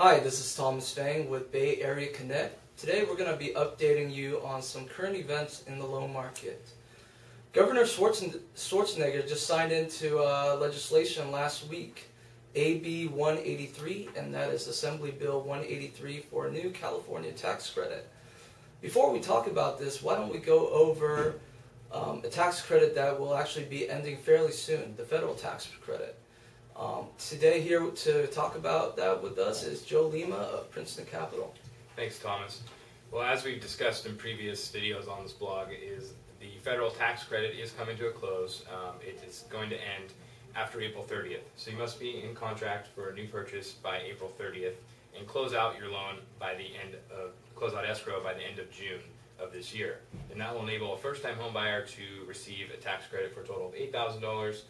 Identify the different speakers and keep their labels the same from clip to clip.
Speaker 1: Hi, this is Thomas Feng with Bay Area Connect. Today we're going to be updating you on some current events in the loan market. Governor Schwarzenegger just signed into legislation last week, AB 183, and that is Assembly Bill 183 for a new California tax credit. Before we talk about this, why don't we go over a tax credit that will actually be ending fairly soon, the federal tax credit. Today here to talk about that with us is Joe Lima of Princeton Capital.
Speaker 2: Thanks, Thomas. Well, as we've discussed in previous videos on this blog, is the federal tax credit is coming to a close. It is going to end after April 30th. So you must be in contract for a new purchase by April 30th and close out your loan by the end of, close out escrow by the end of June of this year. And that will enable a first-time home buyer to receive a tax credit for a total of $8,000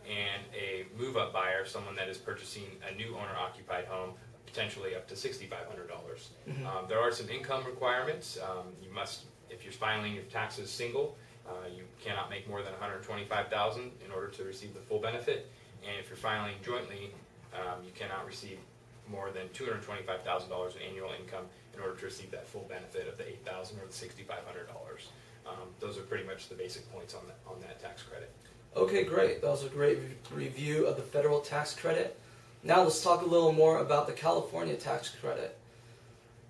Speaker 2: and a move-up buyer, someone that is purchasing a new owner-occupied home, potentially up to $6,500. There are some income requirements. You must, if you're filing your taxes single, you cannot make more than $125,000 in order to receive the full benefit. And if you're filing jointly, you cannot receive more than $225,000 in annual income in order to receive that full benefit of the $8,000 or the $6,500. Those are pretty much the basic points on that tax credit.
Speaker 1: Okay, great. That was a great review of the federal tax credit. Now let's talk a little more about the California tax credit.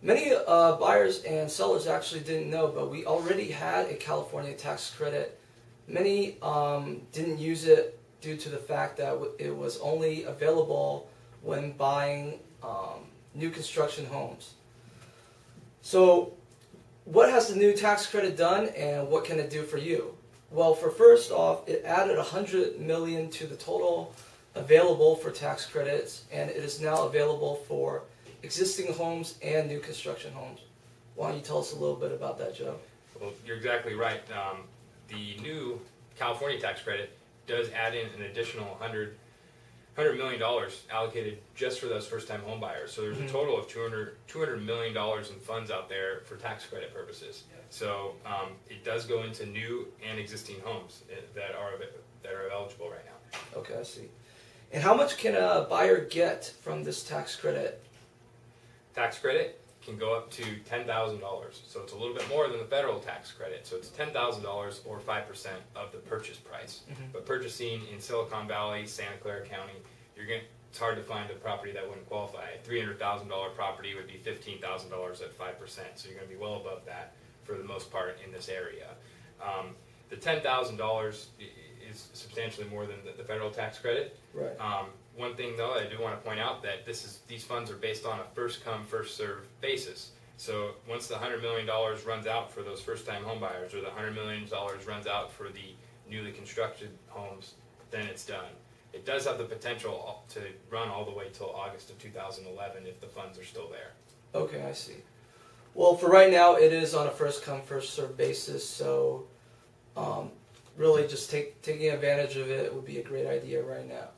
Speaker 1: Many buyers and sellers actually didn't know, but we already had a California tax credit. Many didn't use it due to the fact that it was only available when buying new construction homes. So what has the new tax credit done, and what can it do for you? Well, for first off, it added $100 million to the total available for tax credits, and it is now available for existing homes and new construction homes. Why don't you tell us a little bit about that, Joe?
Speaker 2: Well, you're exactly right. The new California tax credit does add in an additional $100 million allocated just for those first-time home buyers. So there's a total of $200 million in funds out there for tax credit purposes. So it does go into new and existing homes that are eligible right now.
Speaker 1: Okay, I see. And how much can a buyer get from this tax credit?
Speaker 2: Tax credit can go up to $10,000. So it's a little bit more than the federal tax credit. So it's $10,000 or 5% of the purchase price. But purchasing in Silicon Valley, Santa Clara County, it's hard to find a property that wouldn't qualify. A $300,000 property would be $15,000 at 5%. So you're going to be well above that for the most part in this area. The $10,000 is substantially more than the federal tax credit.
Speaker 1: Right.
Speaker 2: One thing though, I do want to point out that these funds are based on a first come, first served basis. So once the $100 million runs out for those first time home buyers, or the $100 million runs out for the newly constructed homes, then it's done. It does have the potential to run all the way till August of 2011 if the funds are still there.
Speaker 1: Okay, I see. Well, for right now, it is on a first come, first served basis, so really just taking advantage of it would be a great idea right now.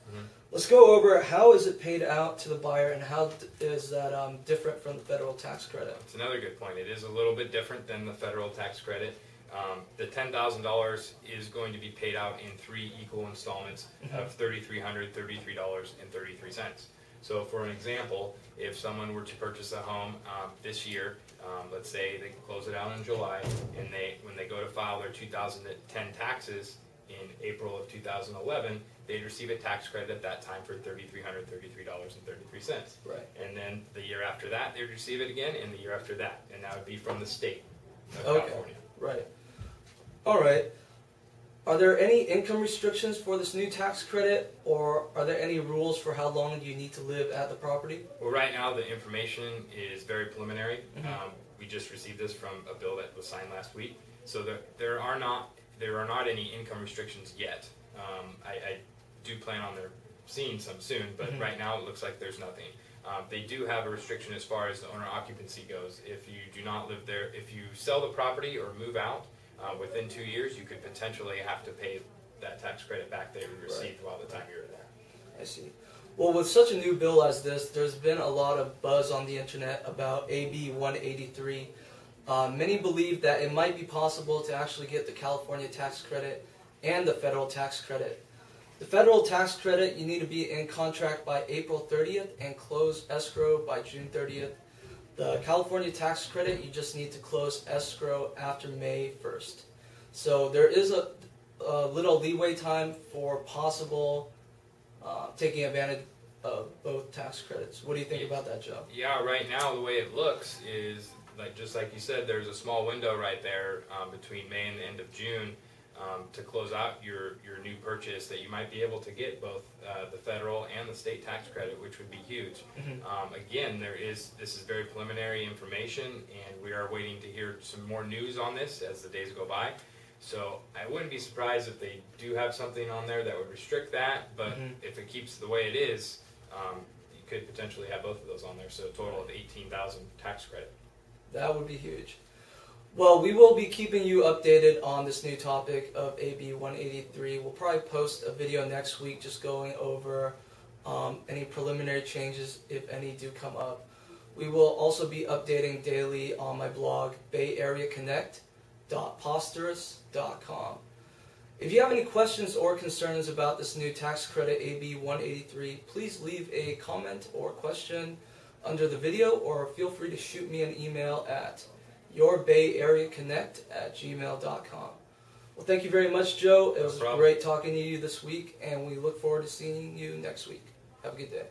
Speaker 1: Let's go over how is it paid out to the buyer, and how is that different from the federal tax credit? It's
Speaker 2: another good point. It is a little bit different than the federal tax credit. The $10,000 is going to be paid out in 3 equal installments of $3,333.33. So for an example, if someone were to purchase a home this year, let's say they close it out in July, and when they go to file their 2010 taxes in April of 2011, they'd receive a tax credit at that time for $3,333.33.
Speaker 1: Right.
Speaker 2: And then the year after that, they'd receive it again, and the year after that, and that would be from the state of California.
Speaker 1: Right. All right. Are there any income restrictions for this new tax credit, or are there any rules for how long you need to live at the property?
Speaker 2: Well, right now the information is very preliminary. We just received this from a bill that was signed last week, so there are not any income restrictions yet. I do plan on seeing some soon, but right now it looks like there's nothing. They do have a restriction as far as the owner occupancy goes. If you do not live there, if you sell the property or move out within 2 years, you could potentially have to pay that tax credit back that you received while the time you were there.
Speaker 1: I see. Well, with such a new bill as this, there's been a lot of buzz on the internet about AB 183. Many believe that it might be possible to actually get the California tax credit and the federal tax credit. The federal tax credit, you need to be in contract by April 30th and close escrow by June 30th. The California tax credit, you just need to close escrow after May 1st. So there is a little leeway time for possible taking advantage of both tax credits. What do you think about that, Joe?
Speaker 2: Yeah, right now the way it looks is, just like you said, there's a small window right there between May and the end of June to close out your new purchase that you might be able to get both the federal and the state tax credit, which would be huge. Again, this is very preliminary information, and we are waiting to hear some more news on this as the days go by. So I wouldn't be surprised if they do have something on there that would restrict that, but if it keeps the way it is, you could potentially have both of those on there, so a total of 18,000 tax credit.
Speaker 1: That would be huge. Well, we will be keeping you updated on this new topic of AB 183. We'll probably post a video next week just going over any preliminary changes, if any do come up. We will also be updating daily on my blog, bayareaconnect.posterous.com. If you have any questions or concerns about this new tax credit, AB 183, please leave a comment or question under the video, or feel free to shoot me an email at yourbayareaconnect@gmail.com. Well, thank you very much, Joe. It was great talking to you this week, and we look forward to seeing you next week. Have a good day.